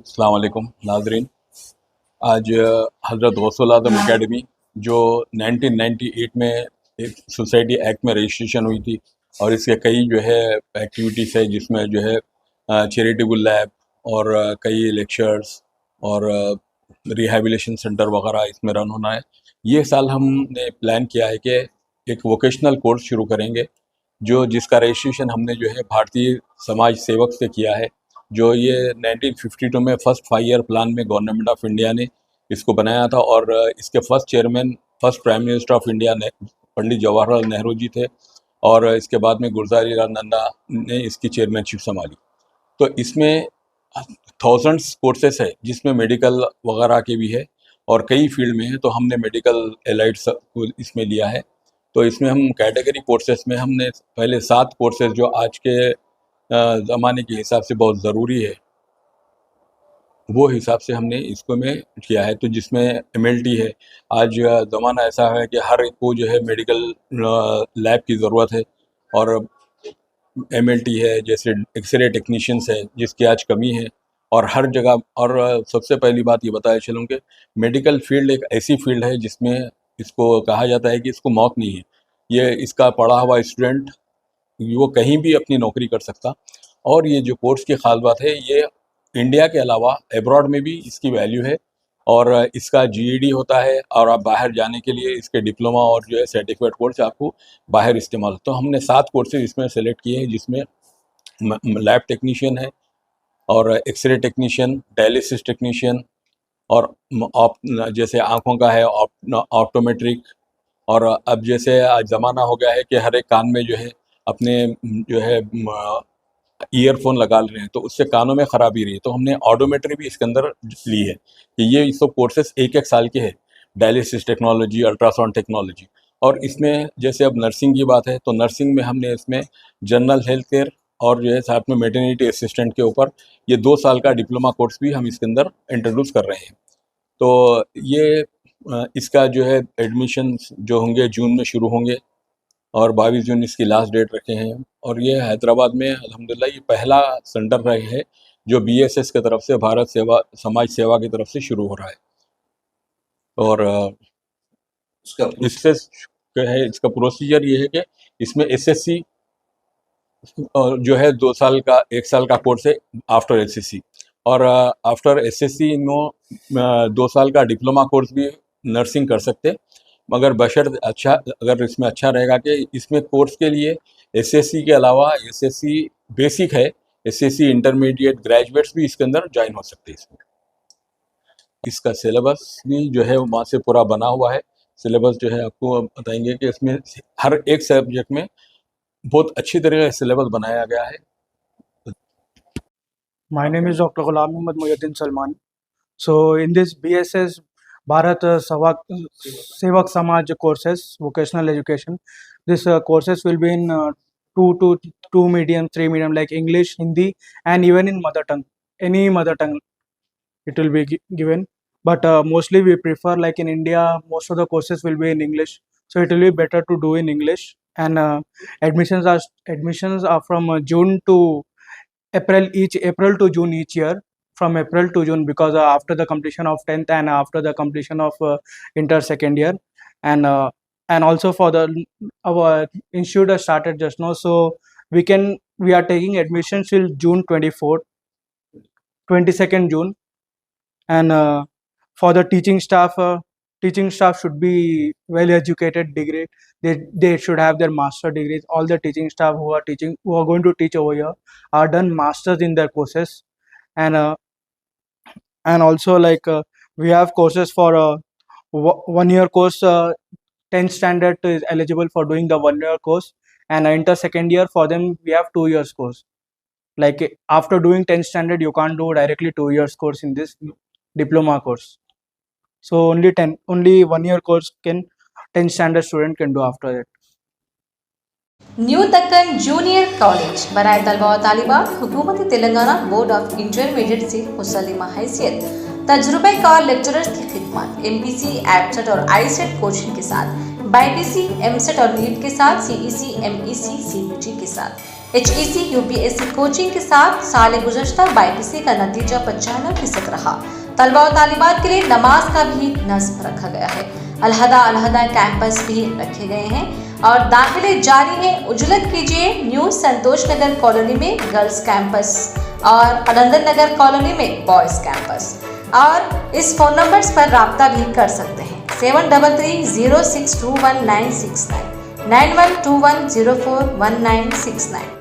अस्सलाम वालेकुम नाजरीन। आज हज़रत गौसुल आज़म एकेडमी जो 1998 में एक सोसाइटी एक्ट में रजिस्ट्रेशन हुई थी और इसके कई जो है एक्टिविटीज़ है जिसमें जो है चैरिटेबल लैब और कई लेक्चर्स और रिहैबिलिटेशन सेंटर वगैरह इसमें रन होना है। ये साल हमने प्लान किया है कि एक वोकेशनल कोर्स शुरू करेंगे जो जिसका रजिस्ट्रेशन हमने जो है भारतीय समाज सेवक से किया है। जो ये 1952 में फर्स्ट 5 ईयर प्लान में गवर्नमेंट ऑफ इंडिया ने इसको बनाया था और इसके first chairman first prime minister of India ने पंडित जवाहरलाल नेहरू जी थे और इसके बाद में गुलज़ार लाल नंदा ने इसकी चेयरमैनशिप संभाली। तो इसमें थाउजेंड्स कोर्सेस है जिसमें मेडिकल वगैरह के भी है और कई फील्ड में है। तो हमने मेडिकल एलाइड्स को इसमें लिया है। तो इसमें हम कैटेगरी कोर्सेस में हमने पहले 7 कोर्सेज जो आज के ज़माने के हिसाब से बहुत ज़रूरी है वो हिसाब से हमने इसको में किया है। तो जिसमें एमएलटी है, आज ज़माना ऐसा है कि हर एक को जो है मेडिकल लैब की ज़रूरत है और एमएलटी है, जैसे एक्सरे टेक्नीशियंस है जिसकी आज कमी है और हर जगह। और सबसे पहली बात ये बताया चलूँ कि मेडिकल फील्ड एक ऐसी फील्ड है जिसमें इसको कहा जाता है कि इसको मौत नहीं है। ये इसका पढ़ा हुआ स्टूडेंट वो कहीं भी अपनी नौकरी कर सकता। और ये जो कोर्स की ख़ास बात है, ये इंडिया के अलावा अब्रॉड में भी इसकी वैल्यू है और इसका जीईडी होता है और आप बाहर जाने के लिए इसके डिप्लोमा और जो है सर्टिफिकेट कोर्स आपको बाहर इस्तेमाल। तो हमने 7 कोर्सेज इसमें सेलेक्ट किए हैं जिसमें लैब टेक्नीशियन है और एक्सरे टेक्नीशियन, डायलिसिस टेक्नीशियन और जैसे आँखों का है ऑप्टोमेट्रिक। और अब जैसे आज ज़माना हो गया है कि हर एक कान में जो है अपने जो है ईयरफोन लगा ले रहे हैं तो उससे कानों में खराबी रही है। तो हमने ऑडोमेट्री भी इसके अंदर ली है कि ये सब कोर्सेज 1-1 साल के हैं। Dialysis technology, ultrasound technology. और इसमें जैसे अब नर्सिंग की बात है तो नर्सिंग में हमने इसमें जनरल हेल्थ केयर और जो है साथ में मैटरनिटी असिस्टेंट के ऊपर ये 2 साल का डिप्लोमा कोर्स भी हम इसके अंदर इंट्रोड्यूस कर रहे हैं। तो ये इसका जो है एडमिशन जो होंगे जून में शुरू होंगे और 22 जून इसकी लास्ट डेट रखे हैं। और ये हैदराबाद में अल्हम्दुलिल्लाह ये पहला सेंटर रहे है जो बीएसएस की तरफ से, भारत सेवा समाज सेवा की तरफ से शुरू हो रहा है। और इससे है इसका प्रोसीजर ये है कि इसमें एसएससी जो है 2 साल का 1 साल का कोर्स है आफ्टर एसएससी और आफ्टर एसएससी नो 2 साल का डिप्लोमा कोर्स भी नर्सिंग कर सकते। मगर बशर्ते अच्छा अगर इसमें अच्छा रहेगा कि इसमें कोर्स के लिए एसएससी के अलावा एसएससी बेसिक है, एसएससी इंटरमीडिएट ग्रेजुएट्स भी इसके अंदर ज्वाइन हो सकते हैं। इसमें इसका सिलेबस भी जो है वहाँ से पूरा बना हुआ है। सिलेबस जो है आपको बताएंगे कि इसमें हर एक सब्जेक्ट में बहुत अच्छी तरह का सिलेबस बनाया गया है। My name is Dr. Ghulam Muhammad Muhyiddin Salman. So in this BSS Bharat Sevak Samaj courses, vocational education, this courses will be in two medium, 3 medium like English, Hindi, and even in mother tongue. Any mother tongue it will be given. But mostly we prefer, like in India, most of the courses will be in English. So it will be better to do in English. And admissions are from June to April to June each year, from April to June, because after the completion of 10th and after the completion of inter second year. And also for our institute has started just now, so we are taking admissions till June 24th, 22nd June. And for the teaching staff should be well educated degree. They should have their master degrees. All the teaching staff who are going to teach over here are done masters in their courses. And also, like we have courses for 1 year course. 10th standard is eligible for doing the 1 year course, and inter second year for them we have 2 years course. Like after doing 10th standard you can't do directly 2 years course in this diploma course. So only 1 year course can 10th standard student can do after that. New Deccan junior college बराए तलबा व तालिबात हुकूमत Telangana board of intermediate से मुसल्लिमा हैसियत तजुर्बेकार lecturers की खिदमत MPC, एपसेट और आईसेट coaching के साथ, बाईपीसी, एमसेट और नीट के साथ, सीईसी, एमईसी, सीयूटी के साथ HEC UPSC कोचिंग के साथ साल गुज़श्ता BITC का नतीजा 95% रहा। तलबा और तालिबात के लिए नमाज का भी नस्ब रखा गया है। अलहदा कैंपस भी रखे गए हैं और दाखिले जारी हैं। उजलत कीजिए न्यू संतोष नगर कॉलोनी में गर्ल्स कैंपस और आनंदन नगर कॉलोनी में बॉयज कैंपस। और इस फ़ोन नंबर्स पर राब्ता भी कर सकते हैं 7330621969 9121041969।